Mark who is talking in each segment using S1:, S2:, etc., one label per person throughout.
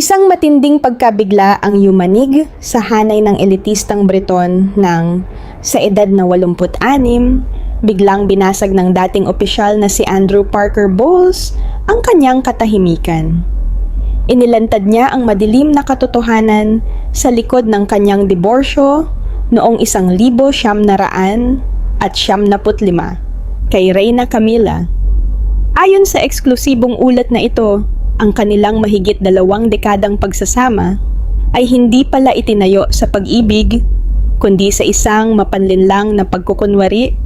S1: Isang matinding pagkabigla ang yumanig sa hanay ng elitistang Briton nang, sa edad na 86, biglang binasag ng dating opisyal na si Andrew Parker Bowles ang kanyang katahimikan. Inilantad niya ang madilim na katotohanan sa likod ng kanyang diborsyo noong 1975 kay Reyna Camilla. Ayon sa eksklusibong ulat na ito, ang kanilang mahigit 2 dekadang pagsasama ay hindi pala itinayo sa pag-ibig, kundi sa isang mapanlinlang na pagkukunwari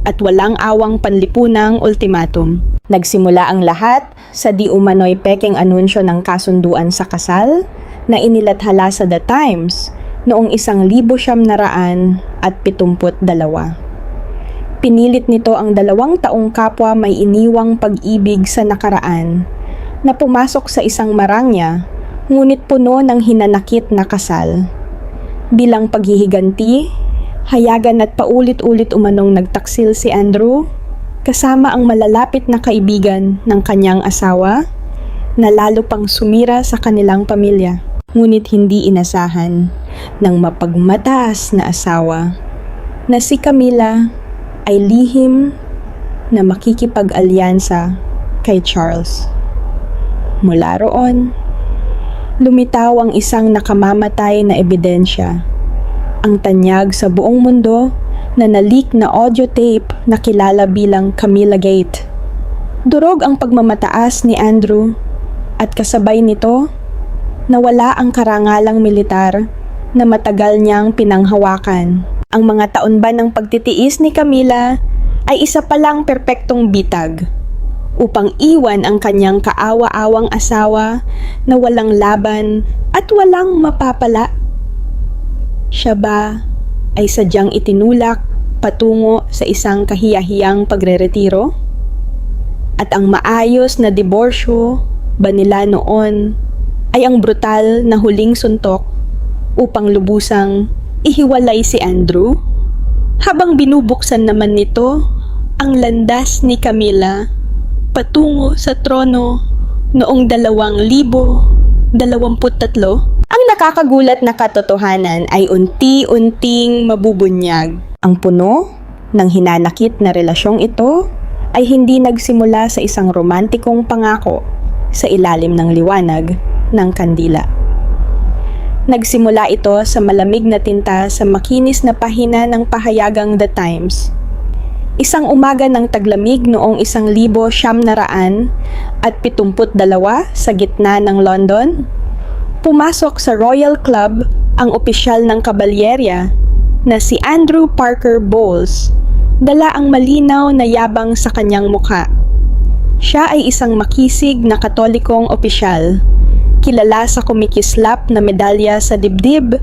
S1: at walang awang panlipunang ultimatum. Nagsimula ang lahat sa di umano'y pekeng anunsyo ng kasunduan sa kasal na inilathala sa The Times noong 1972. Pinilit nito ang 2 taong kapwa may iniwang pag-ibig sa nakaraan na pumasok sa isang marangya ngunit puno ng hinanakit na kasal. Bilang paghihiganti, hayagan at paulit-ulit umanong nagtaksil si Andrew kasama ang malalapit na kaibigan ng kanyang asawa na lalo pang sumira sa kanilang pamilya. Ngunit hindi inasahan ng mapagmataas na asawa na si Camilla ay lihim na makikipag-alyansa kay Charles. Mula roon, lumitaw ang isang nakamamatay na ebidensya, ang tanyag sa buong mundo na na-leak na audio tape na kilala bilang Camilla Gate. Durog ang pagmamataas ni Andrew at kasabay nito, nawala ang karangalang militar na matagal niyang pinanghawakan. Ang mga taon ba ng pagtitiis ni Camilla ay isa palang perpektong bitag upang iwan ang kanyang kaawa-awang asawa na walang laban at walang mapapala. Siya ba ay sadyang itinulak patungo sa isang kahiyahiyang pagreretiro? At ang maayos na diborsyo ba nila noon ay ang brutal na huling suntok upang lubusang ihiwalay si Andrew? Habang binubuksan naman nito ang landas ni Camilla patungo sa trono noong 2023. Ang nakakagulat na katotohanan ay unti-unting mabubunyag. Ang puno ng hinanakit na relasyong ito ay hindi nagsimula sa isang romantikong pangako sa ilalim ng liwanag ng kandila. Nagsimula ito sa malamig na tinta sa makinis na pahina ng pahayagang The Times. Isang umaga ng taglamig noong 1972 sa gitna ng London, pumasok sa Royal Club ang opisyal ng kabalyerya na si Andrew Parker Bowles, dala ang malinaw na yabang sa kanyang mukha. Siya ay isang makisig na Katolikong opisyal, kilala sa kumikislap na medalya sa dibdib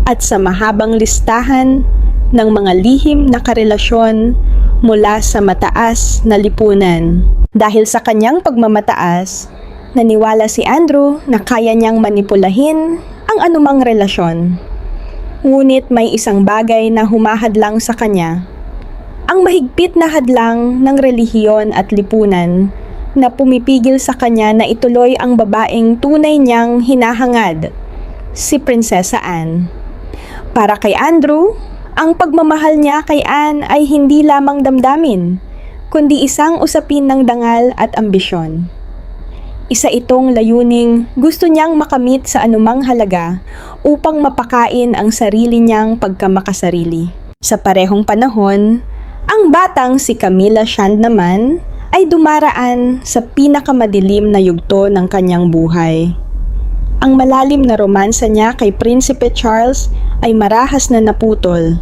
S1: at sa mahabang listahan ng mga lihim na karelasyon mula sa mataas na lipunan. Dahil sa kanyang pagmamataas, naniwala si Andrew na kaya niyang manipulahin ang anumang relasyon. Ngunit may isang bagay na humahadlang sa kanya, ang mahigpit na hadlang ng relihiyon at lipunan na pumipigil sa kanya na ituloy ang babaeng tunay niyang hinahangad, si Prinsesa Anne. Para kay Andrew, ang pagmamahal niya kay Anne ay hindi lamang damdamin, kundi isang usapin ng dangal at ambisyon. Isa itong layuning gusto niyang makamit sa anumang halaga upang mapakain ang sarili niyang pagkamakasarili. Sa parehong panahon, ang batang si Camilla Shand naman ay dumaraan sa pinakamadilim na yugto ng kanyang buhay. Ang malalim na romansa niya kay Prinsipe Charles ay marahas na naputol.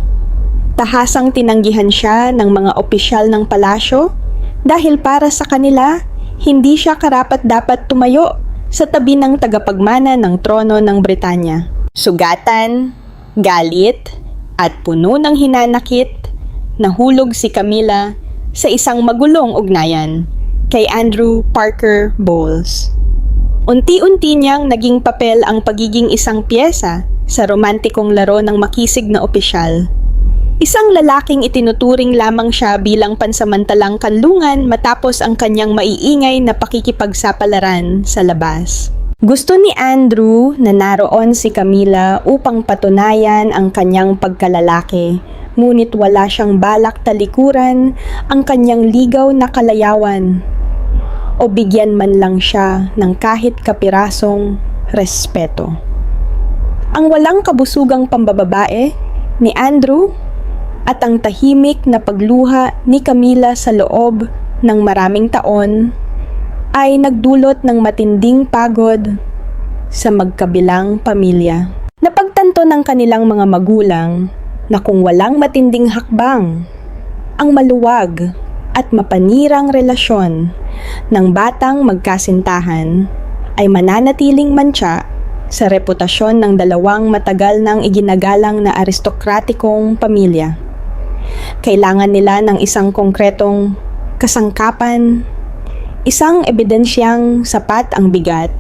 S1: Tahasang tinanggihan siya ng mga opisyal ng palasyo dahil para sa kanila, hindi siya karapat-dapat tumayo sa tabi ng tagapagmana ng trono ng Britanya. Sugatan, galit, at puno ng hinanakit, nahulog si Camilla sa isang magulong ugnayan kay Andrew Parker Bowles. Unti-unti niyang naging papel ang pagiging isang piyesa sa romantikong laro ng makisig na opisyal. Isang lalaking itinuturing lamang siya bilang pansamantalang kanlungan matapos ang kanyang maiingay na pakikipagsapalaran sa labas. Gusto ni Andrew na naroon si Camila upang patunayan ang kanyang pagkalalaki, ngunit wala siyang balak talikuran ang kanyang ligaw na kalayawan o bigyan man lang siya ng kahit kapirasong respeto. Ang walang kabusugang pambababae ni Andrew at ang tahimik na pagluha ni Camila sa loob ng maraming taon ay nagdulot ng matinding pagod sa magkabilang pamilya. Napagtanto ng kanilang mga magulang na kung walang matinding hakbang, ang maluwag at mapanirang relasyon ng batang magkasintahan ay mananatiling mantsa sa reputasyon ng dalawang matagal nang iginagalang na aristokratikong pamilya. Kailangan nila ng isang konkretong kasangkapan, isang ebidensyang sapat ang bigat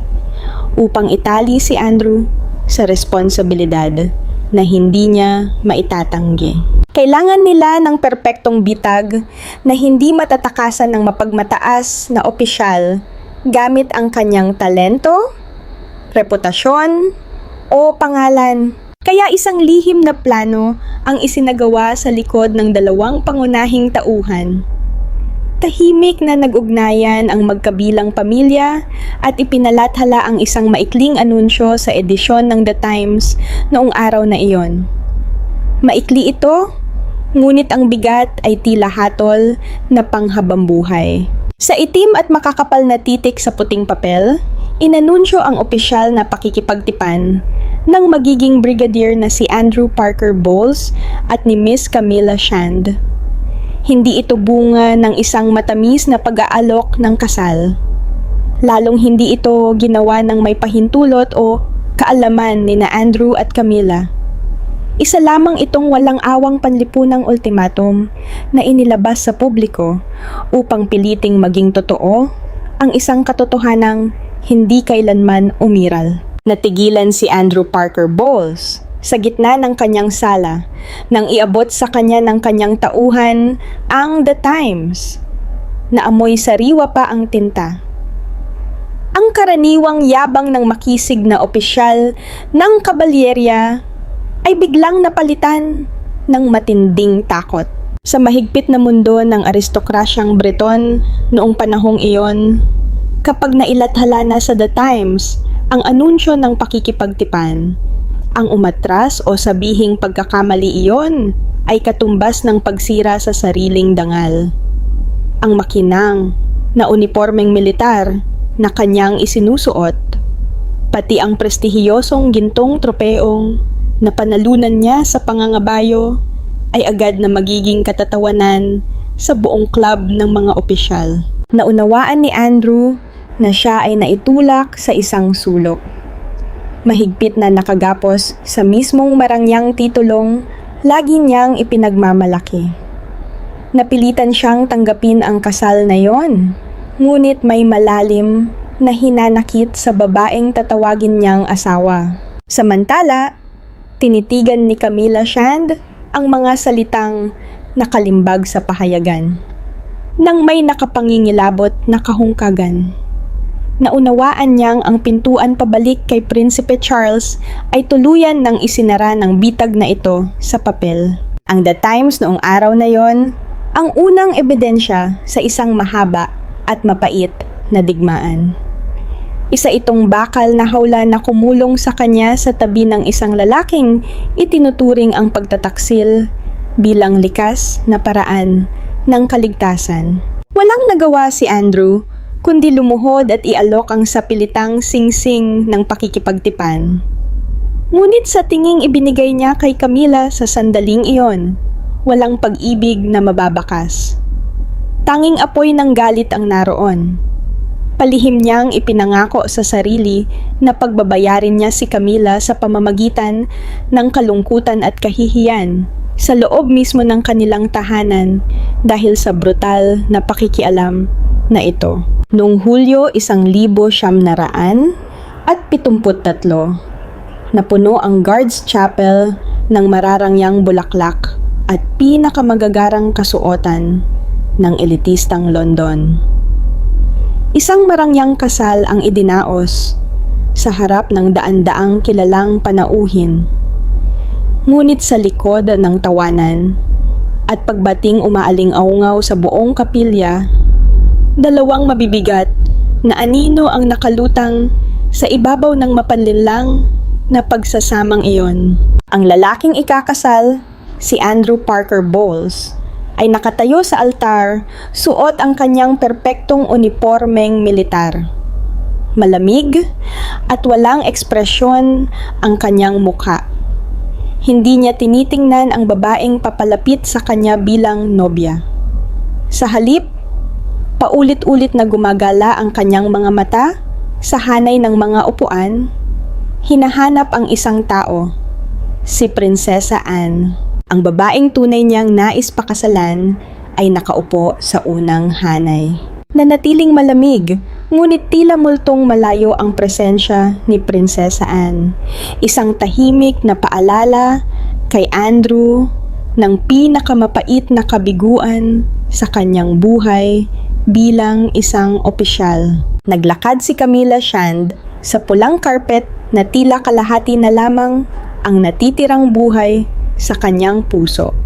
S1: upang itali si Andrew sa responsibilidad na hindi niya maitatanggi. Kailangan nila ng perpektong bitag na hindi matatakasan ng mapagmataas na opisyal gamit ang kanyang talento, reputasyon, o pangalan. Kaya isang lihim na plano ang isinagawa sa likod ng dalawang pangunahing tauhan. Tahimik na nag-ugnayan ang magkabilang pamilya at ipinalathala ang isang maikling anunsyo sa edisyon ng The Times noong araw na iyon. Maikli ito, ngunit ang bigat ay tila hatol na panghabambuhay. Sa itim at makakapal na titik sa puting papel, inanunsyo ang opisyal na pakikipagtipan ng magiging brigadier na si Andrew Parker Bowles at ni Miss Camila Shand. Hindi ito bunga ng isang matamis na pag-aalok ng kasal. Lalong hindi ito ginawa ng may pahintulot o kaalaman ni na Andrew at Camila. Isa lamang itong walang awang panlipunang ultimatum na inilabas sa publiko upang piliting maging totoo ang isang katotohanang hindi kailanman umiral. Natigilan si Andrew Parker Bowles sa gitna ng kanyang sala nang iabot sa kanya ng kanyang tauhan ang The Times. Naamoy sariwa pa ang tinta. Ang karaniwang yabang ng makisig na opisyal ng kabalyerya ay biglang napalitan ng matinding takot. Sa mahigpit na mundo ng aristokrasyang Breton noong panahong iyon, kapag nailathala na sa The Times ang anunsyo ng pakikipagtipan, ang umatras o sabihing pagkakamali iyon ay katumbas ng pagsira sa sariling dangal. Ang makinang na unipormeng militar na kanyang isinusuot, pati ang prestihiyosong gintong tropeong na panalunan niya sa pangangabayo ay agad na magiging katatawanan sa buong club ng mga opisyal. Naunawaan ni Andrew na siya ay naitulak sa isang sulok. Mahigpit na nakagapos sa mismong marangyang titulong lagi niyang ipinagmamalaki. Napilitan siyang tanggapin ang kasal na yon, ngunit may malalim na hinanakit sa babaeng tatawagin niyang asawa. Samantala, tinitigan ni Camila Shand ang mga salitang nakalimbag sa pahayagan. Nang may nakapangingilabot na kahungkagan, naunawaan niyang ang pintuan pabalik kay Prinsipe Charles ay tuluyan ng isinara ng bitag na ito sa papel. Ang The Times noong araw na yon, ang unang ebidensya sa isang mahaba at mapait na digmaan. Isa itong bakal na hawla na kumulong sa kanya sa tabi ng isang lalaking itinuturing ang pagtataksil bilang likas na paraan ng kaligtasan. Walang nagawa si Andrew kundi lumuhod at ialok ang sapilitang singsing ng pakikipagtipan. Ngunit sa tinging ibinigay niya kay Camila sa sandaling iyon, walang pag-ibig na mababakas. Tanging apoy ng galit ang naroon. Palihim niyang ipinangako sa sarili na pagbabayarin niya si Camila sa pamamagitan ng kalungkutan at kahihiyan sa loob mismo ng kanilang tahanan dahil sa brutal na pakikialam na ito. Noong Hulyo 1973, napuno ang Guards Chapel ng mararangyang bulaklak at pinakamagagarang kasuotan ng elitistang London. Isang marangyang kasal ang idinaos sa harap ng daan-daang kilalang panauhin. Ngunit sa likod ng tawanan at pagbating umaaling-aungaw sa buong kapilya, dalawang mabibigat na anino ang nakalutang sa ibabaw ng mapanlinlang na pagsasamang iyon. Ang lalaking ikakasal, si Andrew Parker Bowles, ay nakatayo sa altar, suot ang kanyang perpektong unipormeng militar. Malamig at walang ekspresyon ang kanyang mukha. Hindi niya tinitingnan ang babaeng papalapit sa kanya bilang nobya. Sa halip, paulit-ulit na gumagala ang kanyang mga mata sa hanay ng mga upuan. Hinahanap ang isang tao, si Prinsesa Anne. Ang babaeng tunay niyang nais pakasalan ay nakaupo sa unang hanay. Nanatiling malamig, ngunit tila multong malayo ang presensya ni Prinsesa Anne. Isang tahimik na paalala kay Andrew ng pinakamapait na kabiguan sa kanyang buhay bilang isang opisyal. Naglakad si Camilla Shand sa pulang carpet na tila kalahati na lamang ang natitirang buhay sa kanyang puso.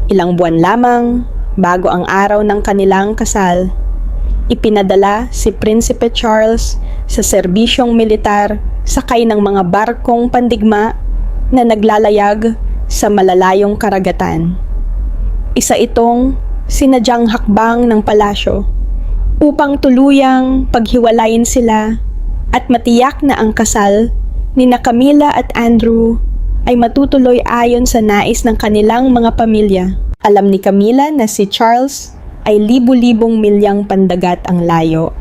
S1: Ilang buwan lamang bago ang araw ng kanilang kasal, ipinadala si Prinsipe Charles sa serbisyong militar sakay ng mga barkong pandigma na naglalayag sa malalayong karagatan. Isa itong sinadyang hakbang ng palasyo upang tuluyang paghiwalayin sila at matiyak na ang kasal ni Camilla at Andrew ay matutuloy ayon sa nais ng kanilang mga pamilya. Alam ni Camilla na si Charles ay libu-libong milyang pandagat ang layo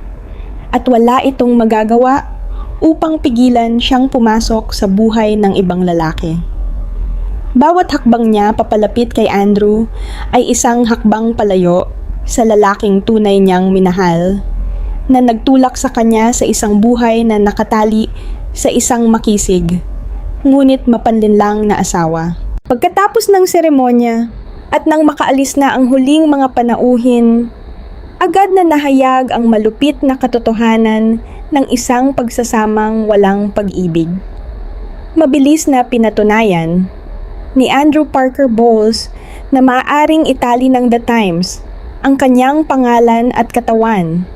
S1: at wala itong magagawa upang pigilan siyang pumasok sa buhay ng ibang lalaki. Bawat hakbang niya papalapit kay Andrew ay isang hakbang palayo sa lalaking tunay niyang minahal na nagtulak sa kanya sa isang buhay na nakatali sa isang makisig ngunit mapanlinlang na asawa. Pagkatapos ng seremonya at nang makaalis na ang huling mga panauhin, agad na nahayag ang malupit na katotohanan ng isang pagsasamang walang pag-ibig. Mabilis na pinatunayan ni Andrew Parker Bowles na maaaring itali ng The Times ang kanyang pangalan at katawan,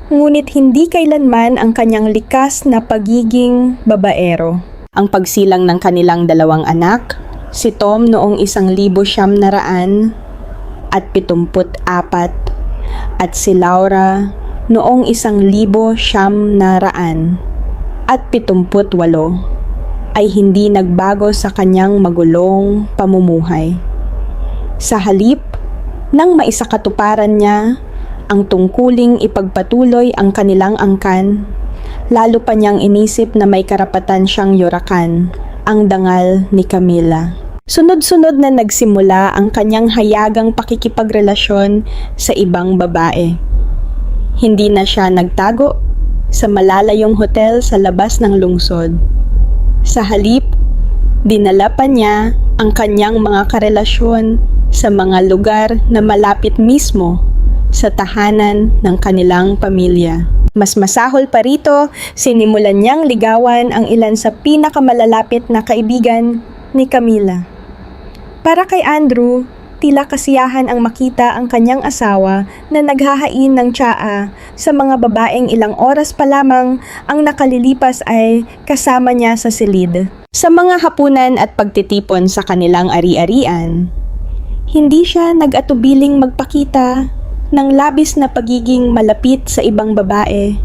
S1: ngunit hindi kailanman ang kanyang likas na pagiging babaero. Ang pagsilang ng kanilang dalawang anak, si Tom noong 1974 at si Laura noong 1978 ay hindi nagbago sa kanyang magulong pamumuhay. Sa halip, nang maisakatuparan niya ang tungkuling ipagpatuloy ang kanilang angkan, lalo pa niyang inisip na may karapatan siyang yurakan ang dangal ni Camilla. Sunod-sunod na nagsimula ang kanyang hayagang pakikipagrelasyon sa ibang babae. Hindi na siya nagtago sa malalayong hotel sa labas ng lungsod. Sa halip, dinala pa niya ang kanyang mga karelasyon sa mga lugar na malapit mismo sa tahanan ng kanilang pamilya. Mas masahol pa rito, sinimulan niyang ligawan ang ilan sa pinakamalalapit na kaibigan ni Camilla. Para kay Andrew, tila kasiyahan ang makita ang kanyang asawa na naghahain ng tsaa sa mga babaeng ilang oras pa lamang ang nakalilipas ay kasama niya sa silid. Sa mga hapunan at pagtitipon sa kanilang ari-arian, hindi siya nag-atubiling magpakita ng labis na pagiging malapit sa ibang babae,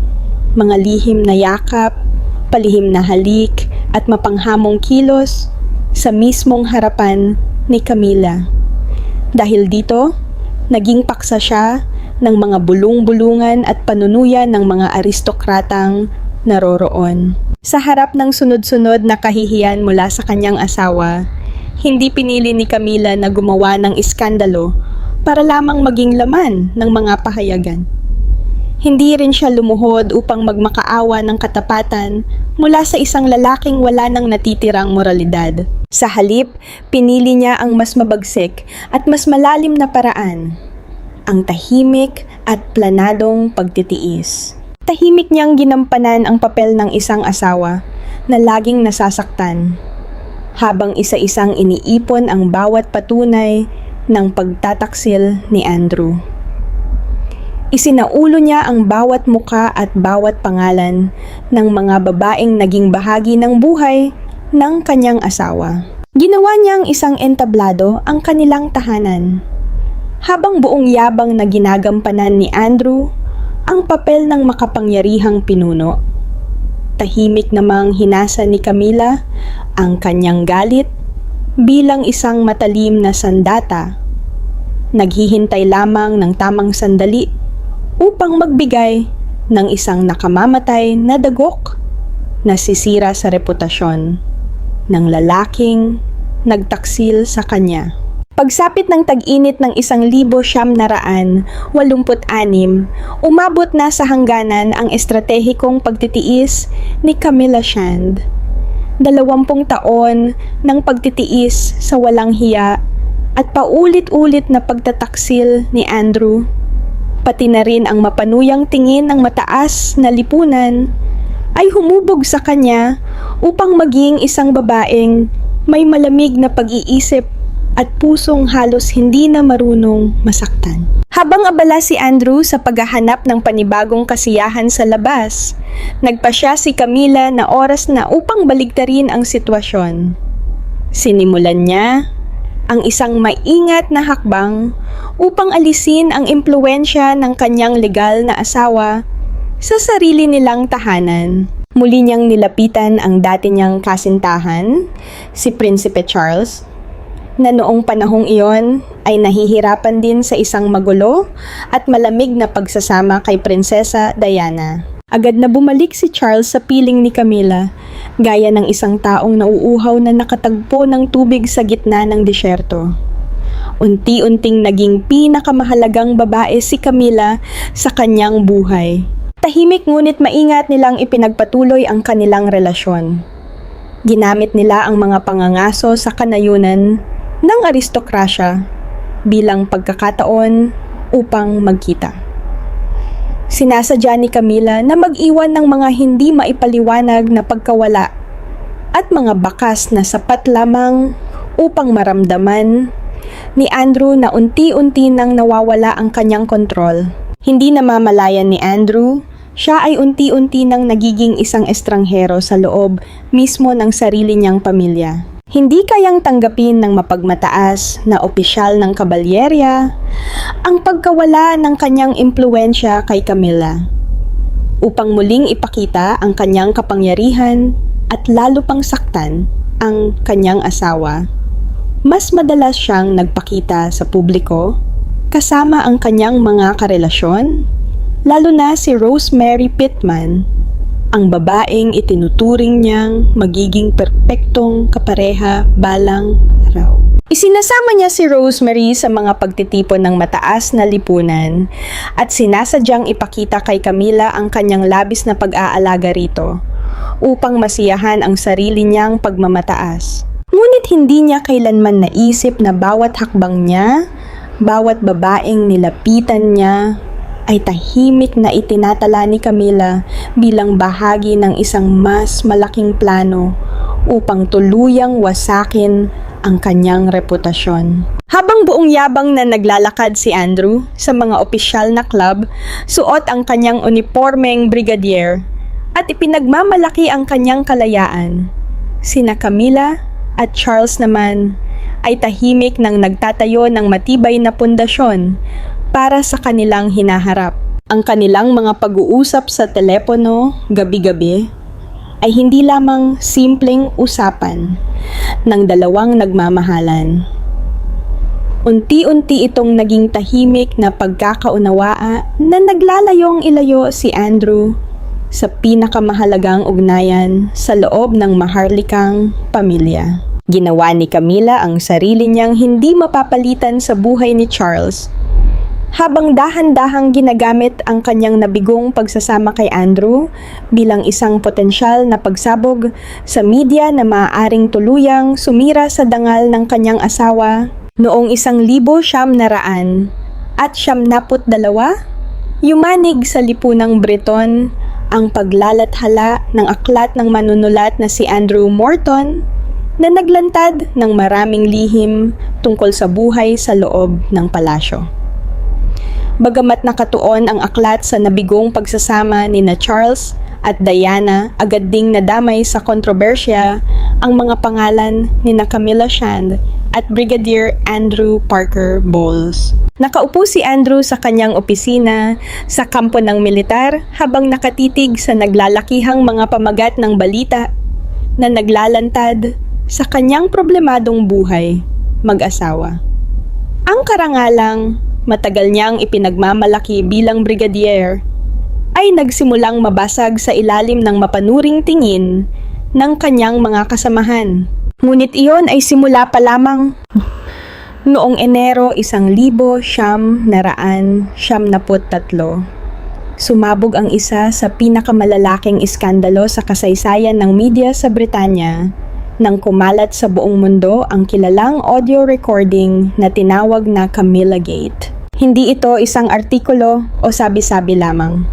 S1: mga lihim na yakap, palihim na halik at mapanghamong kilos sa mismong harapan ni Camilla. Dahil dito, naging paksa siya ng mga bulung-bulungan at panunuyan ng mga aristokratang naroroon. Sa harap ng sunod-sunod na kahihiyan mula sa kanyang asawa, hindi pinili ni Camilla na gumawa ng iskandalo para lamang maging laman ng mga pahayagan. Hindi rin siya lumuhod upang magmakaawa ng katapatan mula sa isang lalaking wala nang natitirang moralidad. Sa halip, pinili niya ang mas mabagsik at mas malalim na paraan, ang tahimik at planadong pagtitiis. tahimik niyang ginampanan ang papel ng isang asawa na laging nasasaktan, habang isa-isang iniipon ang bawat patunay ng pagtataksil ni Andrew. Isinaulo niya ang bawat muka at bawat pangalan ng mga babaeng naging bahagi ng buhay ng kanyang asawa. Ginawa niyang isang entablado ang kanilang tahanan, habang buong yabang na ginagampanan ni Andrew ang papel ng makapangyarihang pinuno. Tahimik namang hinasa ni Camila ang kanyang galit bilang isang matalim na sandata. Naghihintay lamang ng tamang sandali upang magbigay ng isang nakamamatay na dagok na sisira sa reputasyon ng lalaking nagtaksil sa kanya. Pagsapit ng tag-init ng 1986, umabot na sa hangganan ang estratehikong pagtitiis ni Camila Shand. 20 taon ng pagtitiis sa walang hiya at paulit-ulit na pagtataksil ni Andrew, pati na rin ang mapanuyang tingin ng mataas na lipunan, ay humubog sa kanya upang maging isang babaeng may malamig na pag-iisip at pusong halos hindi na marunong masaktan. Habang abala si Andrew sa paghahanap ng panibagong kasiyahan sa labas, nagpasya si Camila na oras na upang baligtarin ang sitwasyon. Sinimulan niya ang isang maingat na hakbang upang alisin ang impluwensya ng kanyang legal na asawa sa sarili nilang tahanan. Muli niyang nilapitan ang dati niyang kasintahan, si Prinsipe Charles, na noong panahong iyon ay nahihirapan din sa isang magulo at malamig na pagsasama kay Prinsesa Diana. Agad na bumalik si Charles sa piling ni Camila, gaya ng isang taong nauuhaw na nakatagpo ng tubig sa gitna ng disyerto. Unti-unting naging pinakamahalagang babae si Camila sa kanyang buhay. Tahimik ngunit maingat nilang ipinagpatuloy ang kanilang relasyon. Ginamit nila ang mga pangangaso sa kanayunan ng aristokrasya bilang pagkakataon upang magkita. Sinasadya ni Camila na mag-iwan ng mga hindi maipaliwanag na pagkawala at mga bakas na sapat lamang upang maramdaman ni Andrew na unti-unti nang nawawala ang kanyang kontrol. Hindi namamalayan ni Andrew, siya ay unti-unti nang nagiging isang estranghero sa loob mismo ng sarili niyang pamilya. Hindi kayang tanggapin ng mapagmataas na opisyal ng kabalyerya ang pagkawala ng kanyang impluwensya kay Camila. Upang muling ipakita ang kanyang kapangyarihan at lalo pang saktan ang kanyang asawa, mas madalas siyang nagpakita sa publiko kasama ang kanyang mga karelasyon, lalo na si Rosemary Pittman, ang babaeng itinuturing niyang magiging perpektong kapareha balang araw. Isinasama niya si Rosemary sa mga pagtitipon ng mataas na lipunan at sinasadyang ipakita kay Camila ang kanyang labis na pag-aalaga rito upang masiyahan ang sarili niyang pagmamataas. Ngunit hindi niya kailanman naisip na bawat hakbang niya, bawat babaeng nilapitan niya, ay tahimik na itinatala ni Camila bilang bahagi ng isang mas malaking plano upang tuluyang wasakin ang kanyang reputasyon. Habang buong yabang na naglalakad si Andrew sa mga opisyal na club, suot ang kanyang unipormeng brigadier at ipinagmamalaki ang kanyang kalayaan, sina Camila at Charles naman ay tahimik nang nagtatayo ng matibay na pundasyon para sa kanilang hinaharap. Ang kanilang mga pag-uusap sa telepono gabi-gabi ay hindi lamang simpleng usapan ng dalawang nagmamahalan. Unti-unti itong naging tahimik na pagkakaunawaan na naglalayong ilayo si Andrew sa pinakamahalagang ugnayan sa loob ng maharlikang pamilya. Ginawa ni Camila ang sarili niyang hindi mapapalitan sa buhay ni Charles, habang dahan-dahang ginagamit ang kanyang nabigong pagsasama kay Andrew bilang isang potensyal na pagsabog sa media na maaaring tuluyang sumira sa dangal ng kanyang asawa. Noong 1992, yumanig sa lipunang Breton ang paglalathala ng aklat ng manunulat na si Andrew Morton na naglantad ng maraming lihim tungkol sa buhay sa loob ng palasyo. Bagamat nakatuon ang aklat sa nabigong pagsasama ni na Charles at Diana, agad ding nadamay sa kontrobersya ang mga pangalan ni na Camilla Shand at Brigadier Andrew Parker Bowles. Nakaupo si Andrew sa kanyang opisina sa kampo ng militar habang nakatitig sa naglalakihang mga pamagat ng balita na naglalantad sa kanyang problemadong buhay mag-asawa. Ang karangalang matagal niyang ipinagmamalaki bilang brigadier ay nagsimulang mabasag sa ilalim ng mapanuring tingin ng kanyang mga kasamahan. Ngunit iyon ay simula pa lamang. Noong Enero 1973, sumabog ang isa sa pinakamalalaking iskandalo sa kasaysayan ng media sa Britanya nang kumalat sa buong mundo ang kilalang audio recording na tinawag na Camilla Gate. Hindi ito isang artikulo o sabi-sabi lamang.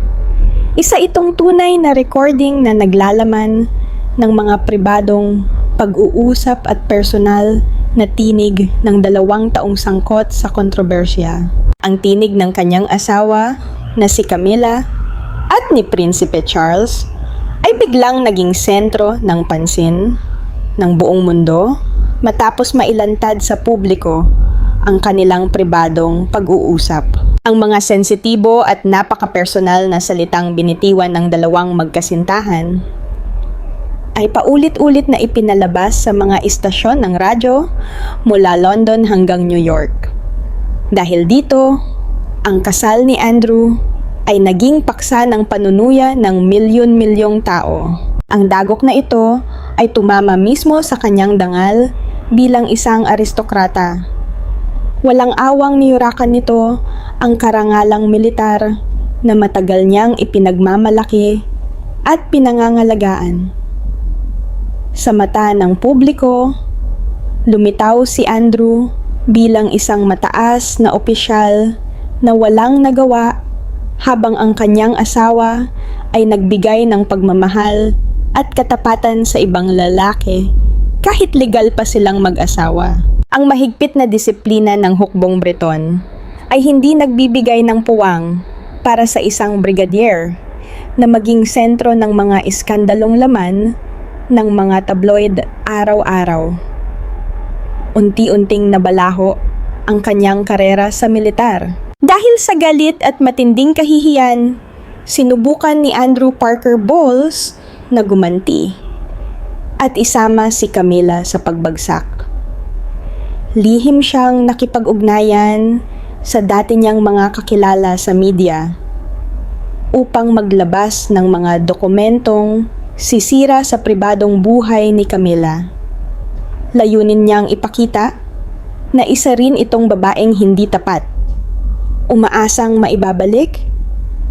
S1: Isa itong tunay na recording na naglalaman ng mga pribadong pag-uusap at personal na tinig ng 2 taong sangkot sa kontrobersya. Ang tinig ng kanyang asawa na si Camilla at ni Prinsipe Charles ay biglang naging sentro ng pansin ng buong mundo matapos mailantad sa publiko ang kanilang pribadong pag-uusap. Ang mga sensitibo at napaka-personal na salitang binitiwan ng 2 magkasintahan ay paulit-ulit na ipinalabas sa mga istasyon ng radyo mula London hanggang New York. Dahil dito, ang kasal ni Andrew ay naging paksa ng panunuya ng milyon-milyong tao. Ang dagok na ito ay tumama mismo sa kanyang dangal bilang isang aristokrata. Walang awang niyurakan nito ang karangalang militar na matagal niyang ipinagmamalaki at pinangangalagaan. Sa mata ng publiko, lumitaw si Andrew bilang isang mataas na opisyal na walang nagawa habang ang kanyang asawa ay nagbigay ng pagmamahal at katapatan sa ibang lalaki kahit legal pa silang mag-asawa. Ang mahigpit na disiplina ng hukbong Briton ay hindi nagbibigay ng puwang para sa isang brigadier na maging sentro ng mga iskandalong laman ng mga tabloid araw-araw. Unti-unting nabalaho ang kanyang karera sa militar. Dahil sa galit at matinding kahihiyan, sinubukan ni Andrew Parker Bowles na gumanti at isama si Camilla sa pagbagsak. Lihim siyang nakipag-ugnayan sa dati niyang mga kakilala sa media upang maglabas ng mga dokumentong sisira sa pribadong buhay ni Camilla. Layunin niyang ipakita na isa rin itong babaeng hindi tapat, umaasang maibabalik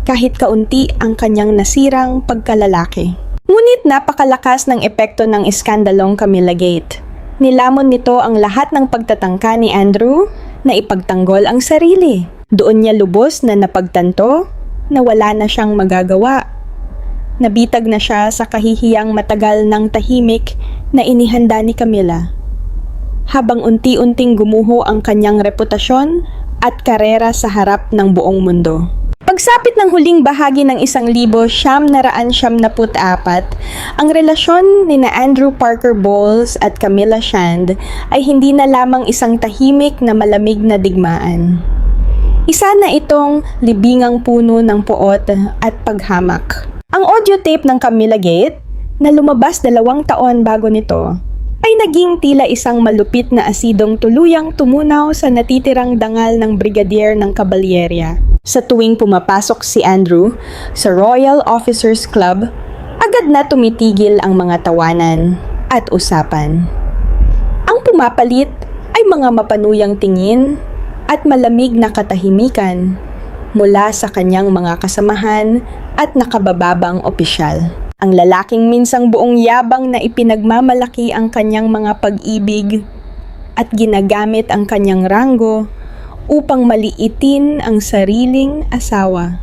S1: kahit kaunti ang kanyang nasirang pagkalalaki. Ngunit napakalakas ng epekto ng iskandalong Camilla Gate. Nilamon nito ang lahat ng pagtatangka ni Andrew na ipagtanggol ang sarili. Doon niya lubos na napagtanto na wala na siyang magagawa. Nabitag na siya sa kahihiyang matagal ng tahimik na inihanda ni Camilla. Habang unti-unting gumuho ang kanyang reputasyon at karera sa harap ng buong mundo. Pagsapit ng huling bahagi ng 1974, ang relasyon ni na Andrew Parker Bowles at Camilla Shand ay hindi na lamang isang tahimik na malamig na digmaan. Isa na itong libingang puno ng puot at paghamak. Ang audio tape ng Camilla Gate, na lumabas 2 taon bago nito, ay naging tila isang malupit na asidong tuluyang tumunaw sa natitirang dangal ng brigadier ng kabalyerya. Sa tuwing pumapasok si Andrew sa Royal Officers Club, agad na tumitigil ang mga tawanan at usapan. Ang pumapalit ay mga mapanuyang tingin at malamig na katahimikan mula sa kanyang mga kasamahan at nakabababang opisyal. Ang lalaking minsang buong yabang na ipinagmamalaki ang kanyang mga pag-ibig at ginagamit ang kanyang ranggo upang maliitin ang sariling asawa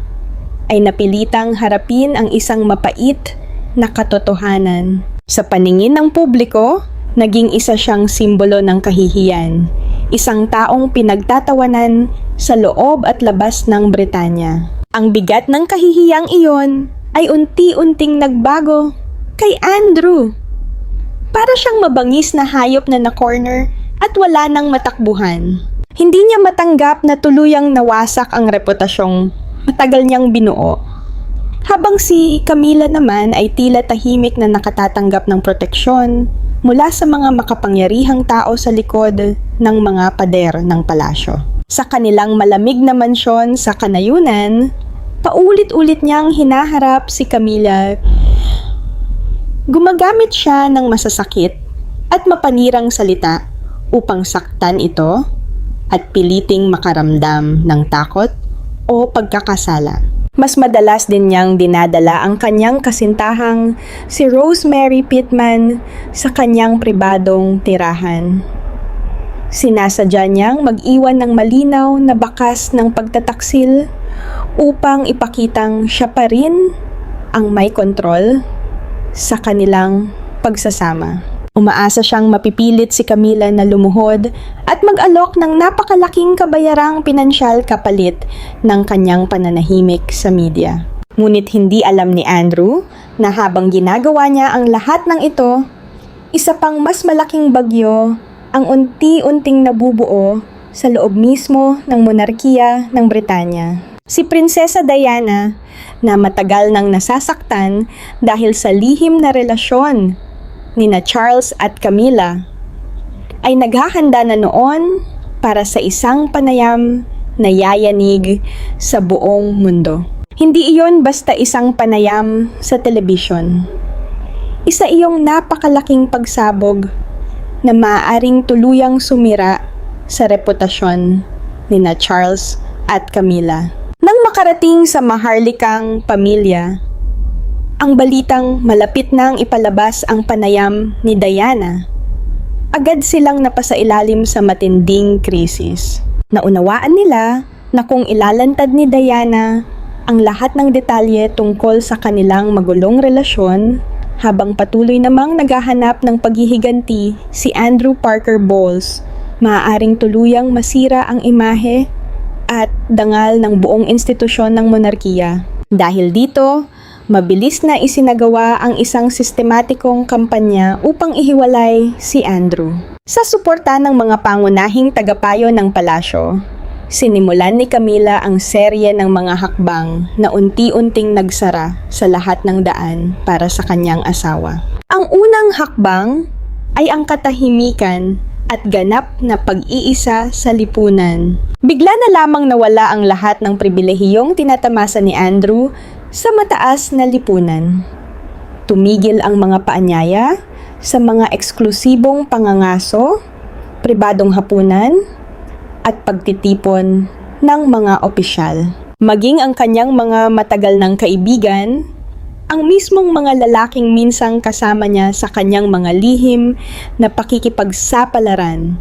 S1: ay napilitang harapin ang isang mapait na katotohanan. Sa paningin ng publiko, naging isa siyang simbolo ng kahihiyan, isang taong pinagtatawanan sa loob at labas ng Britanya. Ang bigat ng kahihiyang iyon ay unti-unting nagbago kay Andrew. Para siyang mabangis na hayop na na-corner at wala nang matakbuhan. Hindi niya matanggap na tuluyang nawasak ang reputasyong matagal niyang binuo. Habang si Camilla naman ay tila tahimik na nakatatanggap ng proteksyon mula sa mga makapangyarihang tao sa likod ng mga pader ng palasyo. Sa kanilang malamig na mansyon sa kanayunan, paulit-ulit niyang hinaharap si Camilla. Gumagamit siya ng masasakit at mapanirang salita upang saktan ito at piliting makaramdam ng takot o pagkakasala. Mas madalas din niyang dinadala ang kanyang kasintahang si Rosemary Pittman sa kanyang pribadong tirahan. Sinasadya niyang mag-iwan ng malinaw na bakas ng pagtataksil upang ipakitang siya pa rin ang may kontrol sa kanilang pagsasama. Umaasa siyang mapipilit si Camilla na lumuhod at mag-alok ng napakalaking kabayarang pinansyal kapalit ng kanyang pananahimik sa media. Ngunit hindi alam ni Andrew na habang ginagawa niya ang lahat ng ito, isa pang mas malaking bagyo ang unti-unting nabubuo sa loob mismo ng monarkiya ng Britanya. Si Prinsesa Diana na matagal nang nasasaktan dahil sa lihim na relasyon nina Charles at Camilla, ay naghahanda na noon para sa isang panayam na yayanig sa buong mundo. Hindi iyon basta isang panayam sa telebisyon. Isa iyong napakalaking pagsabog na maaaring tuluyang sumira sa reputasyon nina Charles at Camilla. Nang makarating sa maharlikang pamilya, ang balitang malapit nang ipalabas ang panayam ni Diana, agad silang napasailalim sa matinding krisis. Naunawaan nila na kung ilalantad ni Diana ang lahat ng detalye tungkol sa kanilang magulong relasyon, habang patuloy namang naghahanap ng paghihiganti si Andrew Parker Bowles, maaaring tuluyang masira ang imahe at dangal ng buong institusyon ng monarkiya. Dahil dito, mabilis na isinagawa ang isang sistematikong kampanya upang ihiwalay si Andrew. Sa suporta ng mga pangunahing tagapayo ng palasyo, sinimulan ni Camilla ang serye ng mga hakbang na unti-unting nagsara sa lahat ng daan para sa kanyang asawa. Ang unang hakbang ay ang katahimikan at ganap na pag-iisa sa lipunan. Bigla na lamang nawala ang lahat ng pribilehiyong tinatamasa ni Andrew sa mataas na lipunan. Tumigil ang mga paanyaya sa mga eksklusibong pangangaso, pribadong hapunan, at pagtitipon ng mga opisyal. Maging ang kanyang mga matagal ng kaibigan, ang mismong mga lalaking minsang kasama niya sa kanyang mga lihim na pakikipagsapalaran,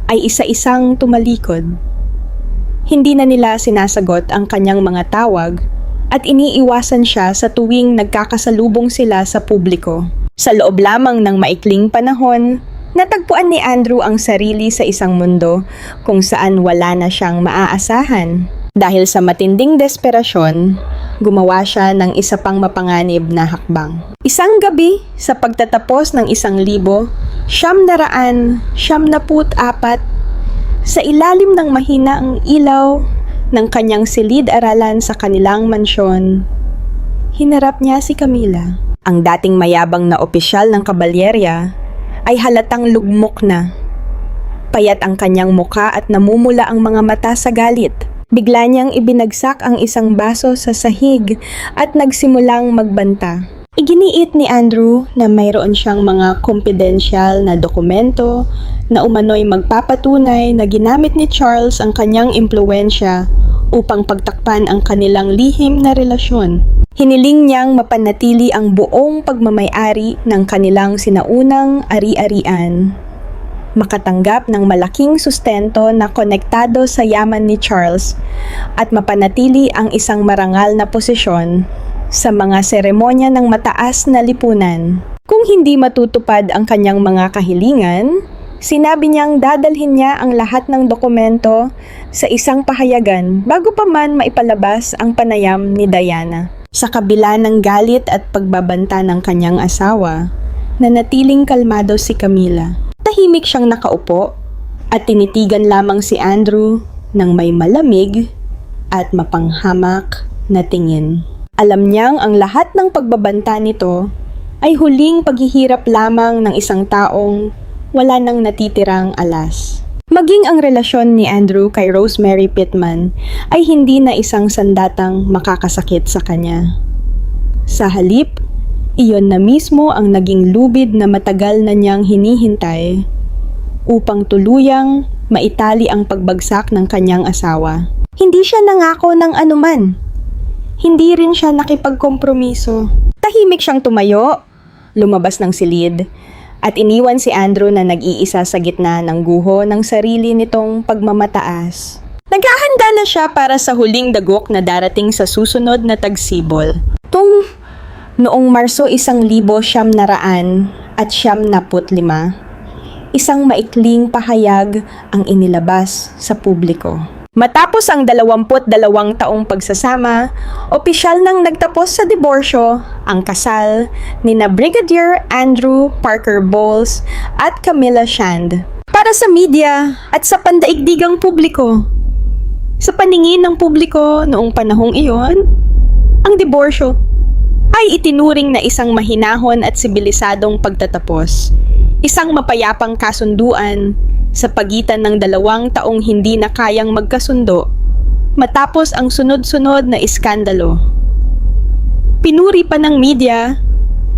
S1: ay isa-isang tumalikod. Hindi na nila sinasagot ang kanyang mga tawag at iniiwasan siya sa tuwing nagkakasalubong sila sa publiko. Sa loob lamang ng maikling panahon, natagpuan ni Andrew ang sarili sa isang mundo kung saan wala na siyang maaasahan. Dahil sa matinding desperasyon, gumawa siya ng isa pang mapanganib na hakbang. Isang gabi, sa pagtatapos ng 1,994, sa ilalim ng mahinaang ilaw ng kanyang silid-aralan sa kanilang mansyon, hinarap niya si Camilla. Ang dating mayabang na opisyal ng kabalyerya ay halatang lugmok na. Payat ang kanyang muka at namumula ang mga mata sa galit. Bigla niyang ibinagsak ang isang baso sa sahig at nagsimulang magbanta. Iginiit ni Andrew na mayroon siyang mga confidential na dokumento na umano'y magpapatunay na ginamit ni Charles ang kanyang impluwensya upang pagtakpan ang kanilang lihim na relasyon. Hiniling niyang mapanatili ang buong pagmamay-ari ng kanilang sinaunang ari-arian. makatanggap ng malaking sustento na konektado sa yaman ni Charles at mapanatili ang isang marangal na posisyon sa mga seremonya ng mataas na lipunan. Kung hindi matutupad ang kanyang mga kahilingan, sinabi niyang dadalhin niya ang lahat ng dokumento sa isang pahayagan bago pa man maipalabas ang panayam ni Diana. Sa kabila ng galit at pagbabanta ng kanyang asawa, nanatiling kalmado si Camilla. Tahimik siyang nakaupo at tinitigan lamang si Andrew ng may malamig at mapanghamak na tingin. Alam niyang ang lahat ng pagbabanta nito ay huling paghihirap lamang ng isang taong wala nang natitirang alas. Maging ang relasyon ni Andrew kay Rosemary Pittman ay hindi na isang sandatang makakasakit sa kanya. Sa halip, iyon na mismo ang naging lubid na matagal na niyang hinihintay upang tuluyang maitali ang pagbagsak ng kanyang asawa. Hindi siya nangako ng anuman. Hindi rin siya nakipagkompromiso. Tahimik siyang tumayo, lumabas ng silid, at iniwan si Andrew na nag-iisa sa gitna ng guho ng sarili nitong pagmamataas. Naghahanda na siya para sa huling dagok na darating sa susunod na tagsibol. Noong Marso 1995, isang maikling pahayag ang inilabas sa publiko. Matapos ang 22 taong pagsasama, opisyal nang nagtapos sa diborsyo ang kasal nina Brigadier Andrew Parker Bowles at Camilla Shand. Para sa media at sa pandaigdigang publiko. Sa paningin ng publiko noong panahong iyon, ang diborsyo ay itinuring na isang mahinahon at sibilisadong pagtatapos. Isang mapayapang kasunduan sa pagitan ng dalawang taong hindi na kayang magkasundo matapos ang sunod-sunod na iskandalo. Pinuri pa ng media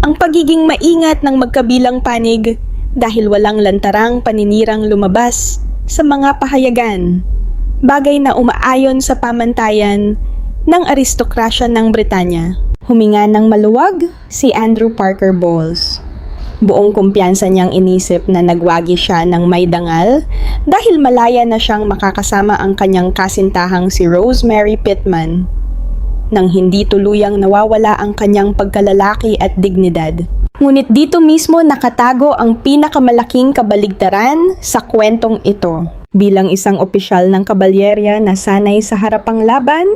S1: ang pagiging maingat ng magkabilang panig dahil walang lantarang paninirang lumabas sa mga pahayagan, bagay na umaayon sa pamantayan ng aristokrasya ng Britanya. Huminga ng maluwag si Andrew Parker Bowles. Buong kumpiyansa niyang inisip na nagwagi siya ng may dangal dahil malaya na siyang makakasama ang kanyang kasintahang si Rosemary Pittman nang hindi tuluyang nawawala ang kanyang pagkalalaki at dignidad. Ngunit dito mismo nakatago ang pinakamalaking kabaligtaran sa kwentong ito. Bilang isang opisyal ng kabalyerya na sanay sa harapang laban,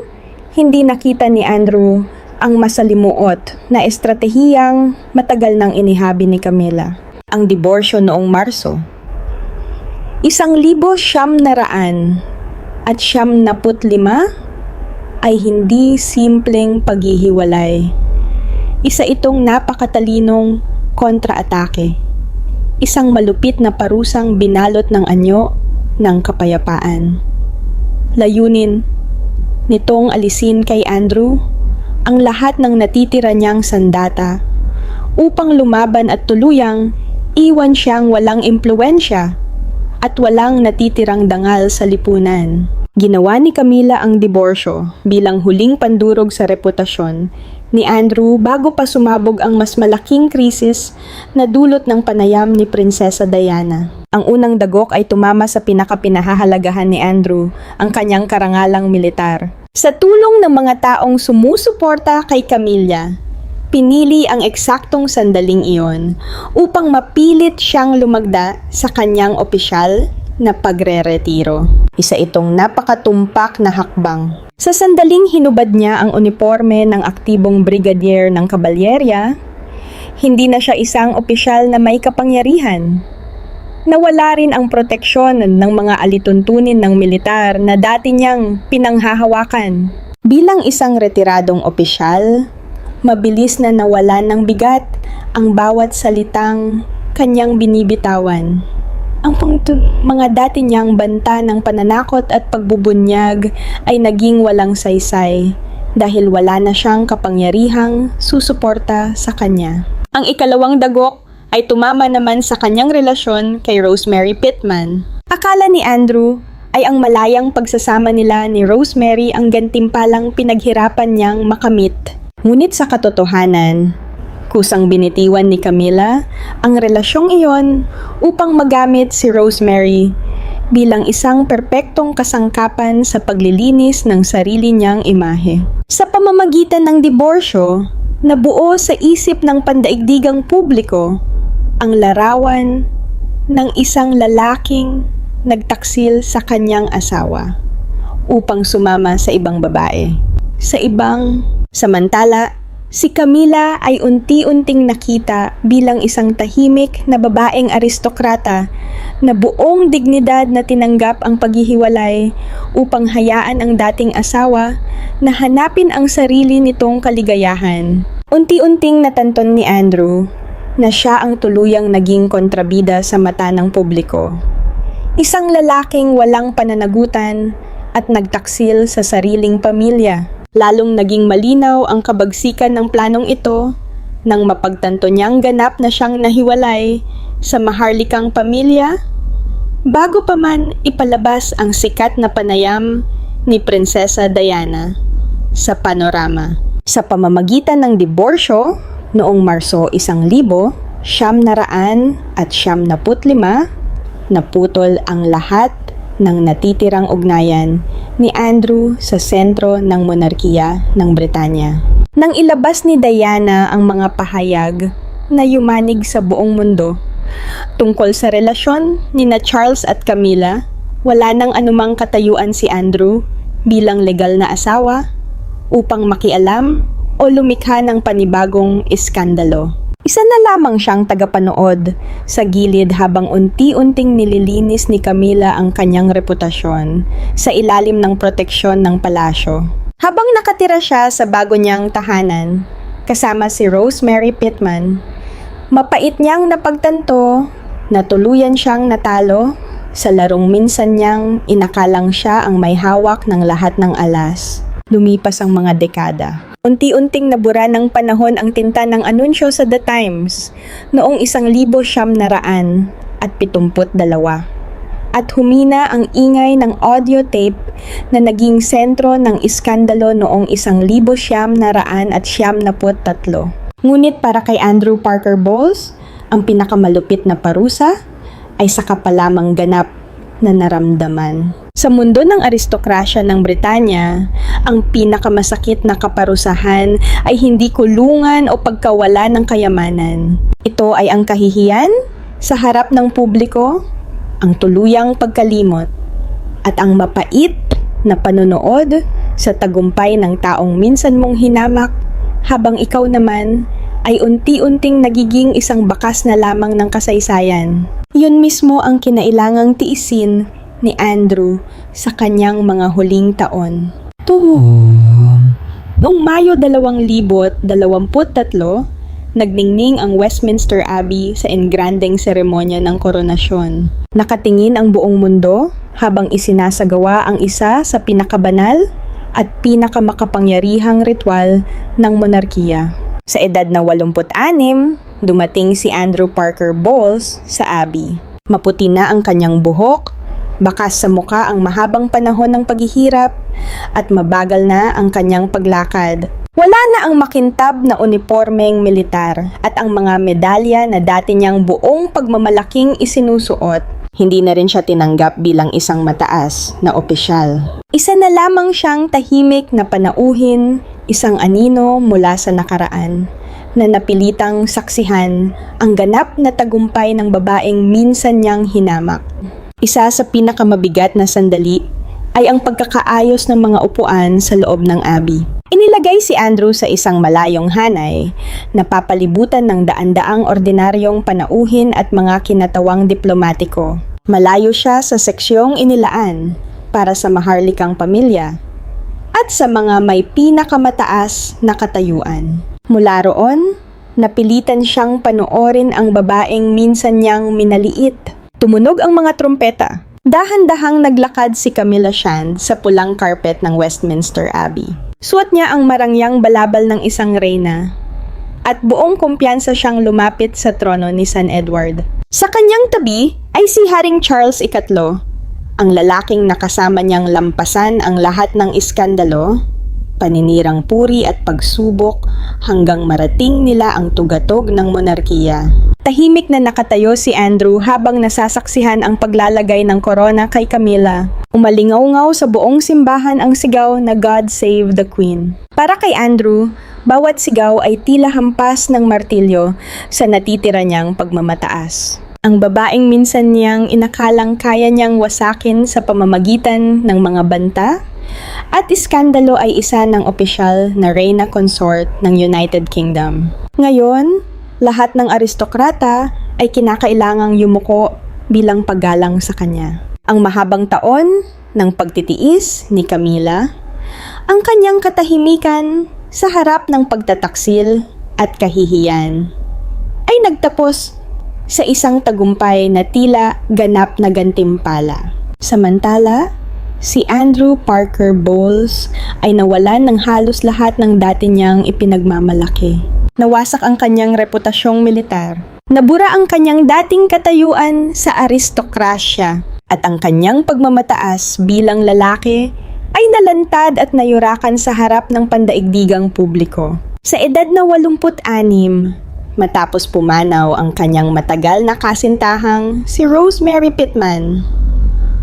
S1: hindi nakita ni Andrew ang masalimuot na estratehiyang matagal nang inihabi ni Camilla. Ang diborsyo noong Marso. 1995 ay hindi simpleng paghihiwalay. Isa itong napakatalinong kontra-atake. Isang malupit na parusang binalot ng anyo ng kapayapaan. Layunin nitong alisin kay Andrew ang lahat ng natitira niyang sandata upang lumaban at tuluyang iwan siyang walang impluwensya at walang natitirang dangal sa lipunan. Ginawa ni Camilla ang diborsyo bilang huling pandurog sa reputasyon ni Andrew bago pa sumabog ang mas malaking krisis na dulot ng panayam ni Prinsesa Diana. Ang unang dagok ay tumama sa pinakapinahahalagahan ni Andrew, ang kanyang karangalang militar. Sa tulong ng mga taong sumusuporta kay Camilla, pinili ang eksaktong sandaling iyon upang mapilit siyang lumagda sa kanyang opisyal na pagre-retiro. Isa itong napakatumpak na hakbang. Sa sandaling hinubad niya ang uniforme ng aktibong brigadier ng kabalyerya, hindi na siya isang opisyal na may kapangyarihan. Nawala rin ang proteksyon ng mga alituntunin ng militar na dati niyang pinanghahawakan. Bilang isang retiradong opisyal, mabilis na nawalan ng bigat ang bawat salitang kanyang binibitawan. Ang mga dati niyang banta ng pananakot at pagbubunyag ay naging walang saysay dahil wala na siyang kapangyarihang susuporta sa kanya. Ang ikalawang dagok ay tumama naman sa kanyang relasyon kay Rosemary Pittman. Akala ni Andrew ay ang malayang pagsasama nila ni Rosemary ang gantimpalang pinaghirapan niyang makamit. Ngunit sa katotohanan, Kusang binitiwan ni Camilla ang relasyong iyon upang magamit si Rosemary bilang isang perpektong kasangkapan sa paglilinis ng sarili niyang imahe. Sa pamamagitan ng diborsyo, nabuo sa isip ng pandaigdigang publiko ang larawan ng isang lalaking nagtaksil sa kanyang asawa upang sumama sa ibang babae. Samantala, si Camilla ay unti-unting nakita bilang isang tahimik na babaeng aristokrata na buong dignidad na tinanggap ang paghihiwalay upang hayaan ang dating asawa na hanapin ang sarili nitong kaligayahan. Unti-unting natanton ni Andrew na siya ang tuluyang naging kontrabida sa mata ng publiko. Isang lalaking walang pananagutan at nagtaksil sa sariling pamilya. Lalong naging malinaw ang kabagsikan ng planong ito nang mapagtanto niyang ganap na siyang nahiwalay sa maharlikang pamilya bago pa man ipalabas ang sikat na panayam ni Prinsesa Diana sa panorama. Sa pamamagitan ng diborsyo noong Marso 1995, naputol ang lahat ng natitirang ugnayan ni Andrew sa sentro ng monarkiya ng Britanya. Nang ilabas ni Diana ang mga pahayag na yumanig sa buong mundo tungkol sa relasyon ni Charles at Camilla, wala nang anumang katayuan si Andrew bilang legal na asawa upang makialam o lumikha ng panibagong iskandalo. Isa na lamang siyang tagapanood sa gilid habang unti-unting nililinis ni Camilla ang kanyang reputasyon sa ilalim ng proteksyon ng palasyo. Habang nakatira siya sa bago niyang tahanan, kasama si Rosemary Pittman, mapait niyang napagtanto na tuluyan siyang natalo sa larong minsan niyang inakalang siya ang may hawak ng lahat ng alas. Lumipas ang mga dekada. Unti-unting nabura ng panahon ang tinta ng anunsyo sa The Times noong 1972 at humina ang ingay ng audio tape na naging sentro ng iskandalo noong 1973. Ngunit para kay Andrew Parker Bowles, ang pinakamalupit na parusa ay saka pa lamang ganap na naramdaman. Sa mundo ng aristokrasya ng Britanya, ang pinakamasakit na kaparusahan ay hindi kulungan o pagkawala ng kayamanan. Ito ay ang kahihiyan sa harap ng publiko, ang tuluyang pagkalimot, at ang mapait na panonood sa tagumpay ng taong minsan mong hinamak habang ikaw naman ay unti-unting nagiging isang bakas na lamang ng kasaysayan. Yun mismo ang kinailangang tiisin ni Andrew sa kanyang mga huling taon. Noong Mayo 2023, nagningning ang Westminster Abbey sa engrandeng seremonya ng koronasyon. Nakatingin ang buong mundo habang isinasagawa ang isa sa pinakabanal at pinakamakapangyarihang ritual ng monarkiya. Sa edad na 86, dumating si Andrew Parker Bowles sa Abbey. Maputi na ang kanyang buhok, bakas sa muka ang mahabang panahon ng paghihirap, at mabagal na ang kanyang paglakad. Wala na ang makintab na unipormeng militar at ang mga medalya na dati niyang buong pagmamalaking isinusuot. Hindi na rin siya tinanggap bilang isang mataas na opisyal. Isa na lamang siyang tahimik na panauhin, isang anino mula sa nakaraan, na napilitang saksihan ang ganap na tagumpay ng babaeng minsan niyang hinamak. Isa sa pinakamabigat na sandali ay ang pagkakaayos ng mga upuan sa loob ng Abbey. Inilagay si Andrew sa isang malayong hanay na papalibutan ng daan-daang ordinaryong panauhin at mga kinatawang diplomatiko. Malayo siya sa seksyong inilaan para sa maharlikang pamilya at sa mga may pinakamataas na katayuan. Mula roon, napilitan siyang panoorin ang babaeng minsan niyang minaliit. Tumunog ang mga trumpeta. Dahan-dahang naglakad si Camilla Shand sa pulang carpet ng Westminster Abbey. Suot niya ang marangyang balabal ng isang reyna at buong kumpiyansa siyang lumapit sa trono ni San Edward. Sa kanyang tabi ay si Haring Charles III, ang lalaking nakasama niyang lampasan ang lahat ng iskandalo paninirang puri at pagsubok hanggang marating nila ang tugatog ng monarkiya. Tahimik na nakatayo si Andrew habang nasasaksihan ang paglalagay ng korona kay Camilla. Umalingaw-ngaw sa buong simbahan ang sigaw na God Save the Queen. Para kay Andrew, bawat sigaw ay tila hampas ng martilyo sa natitira niyang pagmamataas. Ang babaeng minsan niyang inakalang kaya niyang wasakin sa pamamagitan ng mga banta at iskandalo ay isa ng opisyal na reyna consort ng United Kingdom. Ngayon, lahat ng aristokrata ay kinakailangang yumuko bilang paggalang sa kanya. Ang mahabang taon ng pagtitiis ni Camilla, ang kanyang katahimikan sa harap ng pagtataksil at kahihiyan, ay nagtapos sa isang tagumpay na tila ganap na gantimpala. Samantala, si Andrew Parker Bowles ay nawalan ng halos lahat ng dati niyang ipinagmamalaki. Nawasak ang kanyang reputasyong militar. Nabura ang kanyang dating katayuan sa aristokrasya at ang kanyang pagmamataas bilang lalaki ay nalantad at nayurakan sa harap ng pandaigdigang publiko. Sa edad na 86, matapos pumanaw ang kanyang matagal na kasintahang si Rosemary Pittman,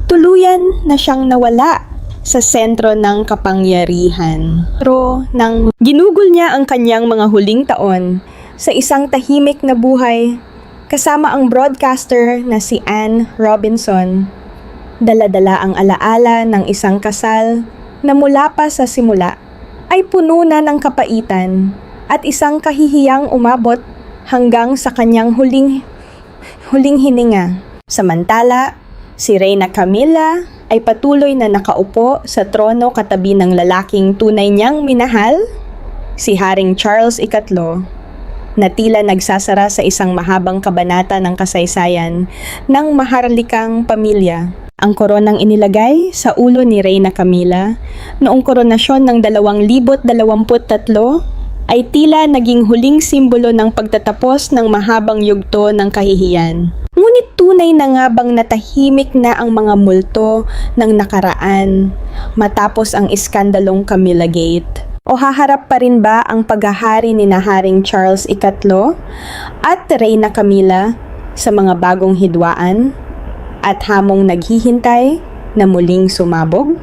S1: tuluyan na siyang nawala sa sentro ng kapangyarihan. Pero nang ginugol niya ang kanyang mga huling taon sa isang tahimik na buhay kasama ang broadcaster na si Anne Robinson, dala-dala ang alaala ng isang kasal na mula pa sa simula ay puno na ng kapaitan at isang kahihiyang umabot hanggang sa kanyang huling hininga. Samantala, si Reyna Camilla ay patuloy na nakaupo sa trono katabi ng lalaking tunay niyang minahal, si Haring Charles III, na tila nagsasara sa isang mahabang kabanata ng kasaysayan ng maharlikang pamilya. Ang koronang inilagay sa ulo ni Reyna Camilla noong koronasyon ng 2023 ay tila naging huling simbolo ng pagtatapos ng mahabang yugto ng kahihiyan. Ngunit tunay na nga bang natahimik na ang mga multo ng nakaraan matapos ang iskandalong Camilla Gate? O haharap pa rin ba ang paghahari ni Haring Charles III at Reyna Camilla sa mga bagong hidwaan at hamong naghihintay na muling sumabog?